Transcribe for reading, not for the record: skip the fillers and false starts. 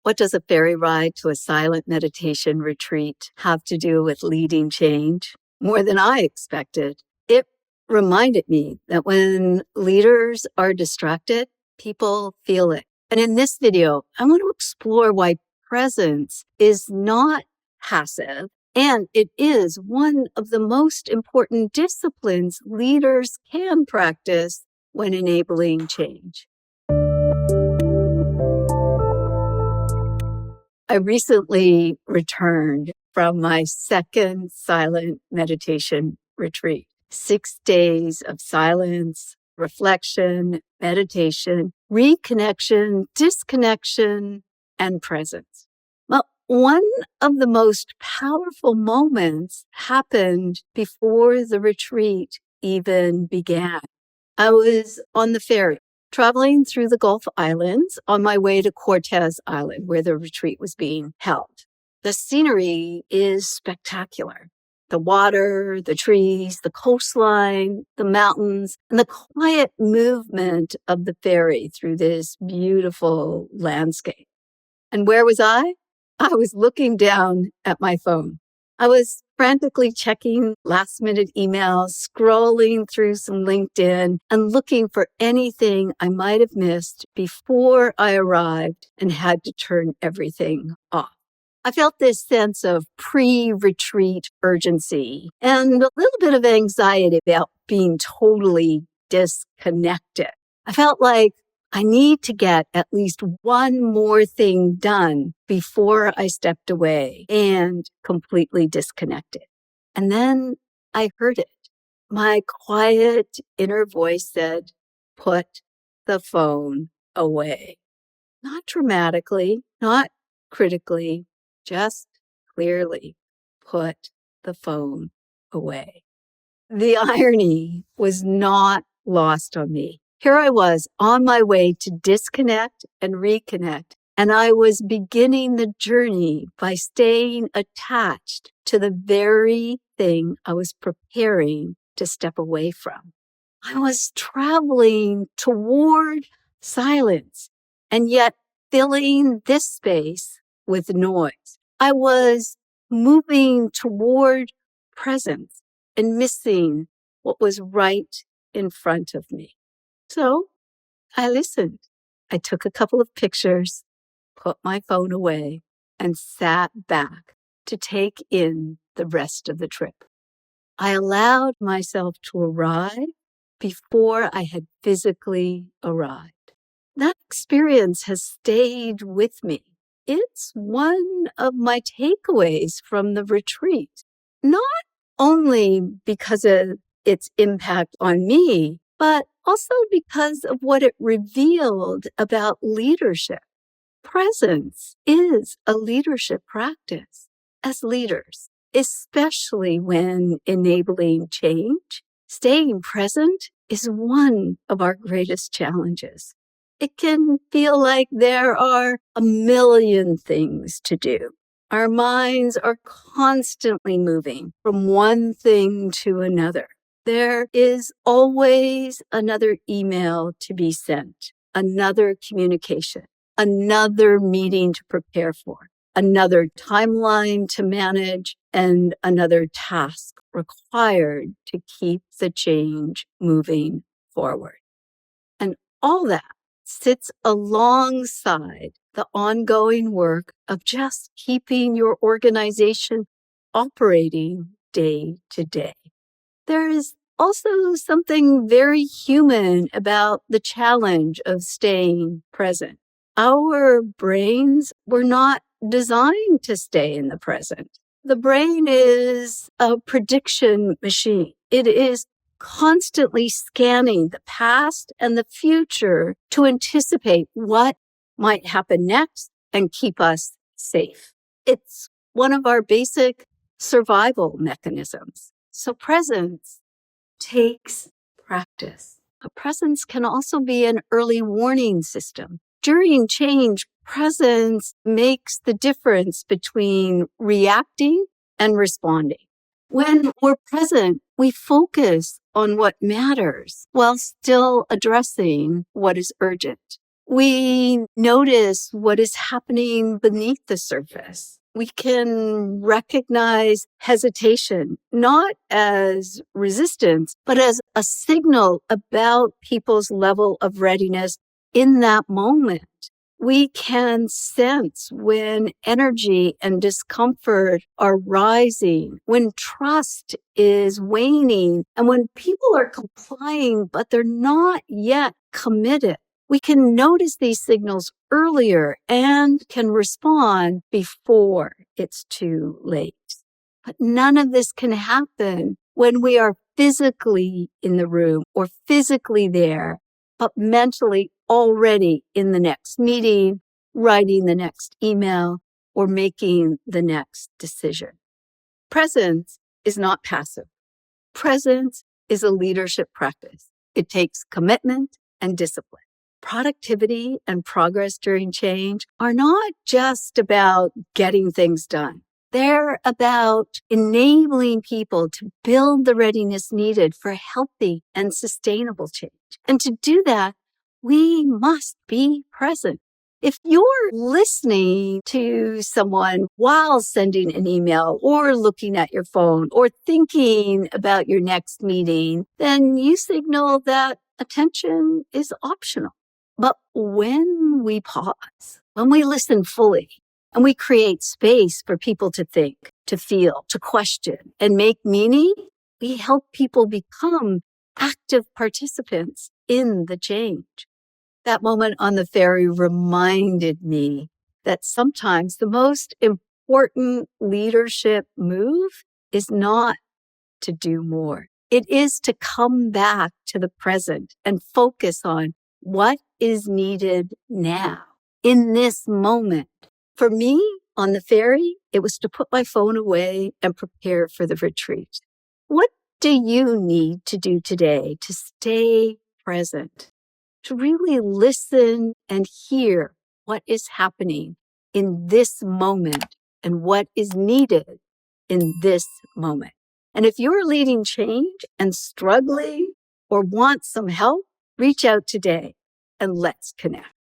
What does a ferry ride to a silent meditation retreat have to do with leading change? More than I expected. It reminded me that when leaders are distracted, people feel it. And in this video, I want to explore why presence is not passive, and it is one of the most important disciplines leaders can practice when enabling change. I recently returned from my second silent meditation retreat. 6 days of silence, reflection, meditation, reconnection, disconnection, and presence. Well, one of the most powerful moments happened before the retreat even began. I was on the ferry, traveling through the Gulf Islands on my way to Cortez Island, where the retreat was being held. The scenery is spectacular. The water, the trees, the coastline, the mountains, and the quiet movement of the ferry through this beautiful landscape. And where was I? I was looking down at my phone. I was frantically checking last-minute emails, scrolling through some LinkedIn, and looking for anything I might have missed before I arrived and had to turn everything off. I felt this sense of pre-retreat urgency and a little bit of anxiety about being totally disconnected. I felt like I need to get at least one more thing done before I stepped away and completely disconnected. And then I heard it. My quiet inner voice said, "Put the phone away." Not dramatically, not critically, just clearly, put the phone away. The irony was not lost on me. Here I was on my way to disconnect and reconnect, and I was beginning the journey by staying attached to the very thing I was preparing to step away from. I was traveling toward silence and yet filling this space with noise. I was moving toward presence and missing what was right in front of me. So I listened. I took a couple of pictures, put my phone away, and sat back to take in the rest of the trip. I allowed myself to arrive before I had physically arrived. That experience has stayed with me. It's one of my takeaways from the retreat, not only because of its impact on me, but also because of what it revealed about leadership. Presence is a leadership practice. As leaders, especially when enabling change, staying present is one of our greatest challenges. It can feel like there are a million things to do. Our minds are constantly moving from one thing to another. There is always another email to be sent, another communication, another meeting to prepare for, another timeline to manage, and another task required to keep the change moving forward. And all that sits alongside the ongoing work of just keeping your organization operating day to day. There is also something very human about the challenge of staying present. Our brains were not designed to stay in the present. The brain is a prediction machine. It is constantly scanning the past and the future to anticipate what might happen next and keep us safe. It's one of our basic survival mechanisms. So presence takes practice. A presence can also be an early warning system. During change, presence makes the difference between reacting and responding. When we're present, we focus on what matters while still addressing what is urgent. We notice what is happening beneath the surface. We can recognize hesitation, not as resistance, but as a signal about people's level of readiness in that moment. We can sense when energy and discomfort are rising, when trust is waning, and when people are complying, but they're not yet committed. We can notice these signals earlier and can respond before it's too late. But none of this can happen when we are physically in the room or physically there, but mentally already in the next meeting, writing the next email, or making the next decision. Presence is not passive. Presence is a leadership practice. It takes commitment and discipline. Productivity and progress during change are not just about getting things done. They're about enabling people to build the readiness needed for healthy and sustainable change. And to do that, we must be present. If you're listening to someone while sending an email or looking at your phone or thinking about your next meeting, then you signal that attention is optional. But when we pause, when we listen fully, and we create space for people to think, to feel, to question, and make meaning, we help people become active participants in the change. That moment on the ferry reminded me that sometimes the most important leadership move is not to do more. It is to come back to the present and focus on what is needed now, in this moment. For me, on the ferry, it was to put my phone away and prepare for the retreat. What do you need to do today to stay present? To really listen and hear what is happening in this moment and what is needed in this moment. And if you're leading change and struggling or want some help, reach out today and let's connect.